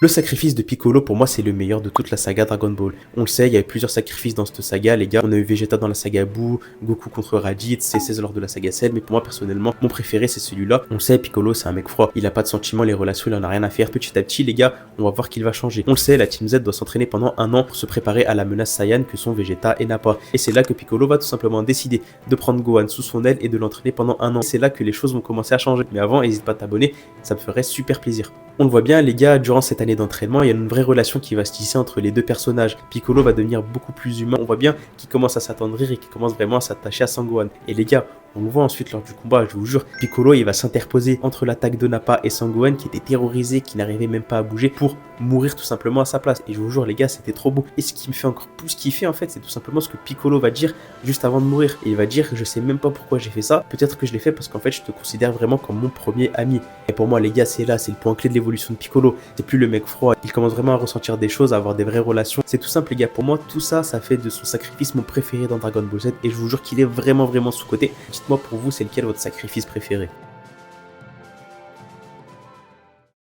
Le sacrifice de Piccolo, pour moi, c'est le meilleur de toute la saga Dragon Ball. On le sait, il y a eu plusieurs sacrifices dans cette saga, les gars. On a eu Vegeta dans la saga Buu, Goku contre Raditz, C16 lors de la saga Cell, mais pour moi, personnellement, mon préféré, c'est celui-là. On le sait, Piccolo, c'est un mec froid. Il a pas de sentiments, les relations, il en a rien à faire. Petit à petit, les gars, on va voir qu'il va changer. On le sait, la Team Z doit s'entraîner pendant un an pour se préparer à la menace Saiyan que sont Vegeta et Nappa. Et c'est là que Piccolo va tout simplement décider de prendre Gohan sous son aile et de l'entraîner pendant un an. C'est là que les choses vont commencer à changer. Mais avant, n'hésite pas à t'abonner, ça me ferait super plaisir. On le voit bien, les gars, durant cette année d'entraînement, il y a une vraie relation qui va se tisser entre les deux personnages. Piccolo va devenir beaucoup plus humain. On voit bien qu'il commence à s'attendrir et qu'il commence vraiment à s'attacher à Sangohan. Et les gars, on le voit ensuite lors du combat, je vous jure, Piccolo il va s'interposer entre l'attaque de Nappa et Sangohan qui était terrorisé, qui n'arrivait même pas à bouger pour mourir tout simplement à sa place. Et je vous jure les gars, c'était trop beau. Et ce qui me fait encore plus kiffer en fait, c'est tout simplement ce que Piccolo va dire juste avant de mourir. Et il va dire, je sais même pas pourquoi j'ai fait ça, peut-être que je l'ai fait parce qu'en fait je te considère vraiment comme mon premier ami. Et pour moi les gars, c'est là, c'est le point clé de l'évolution de Piccolo. C'est plus le mec froid, il commence vraiment à ressentir des choses, à avoir des vraies relations. C'est tout simple les gars, pour moi tout ça, ça fait de son sacrifice mon préféré dans Dragon Ball Z. Et je vous jure qu'il est vraiment sous-côté. Dites-moi pour vous, c'est lequel votre sacrifice préféré?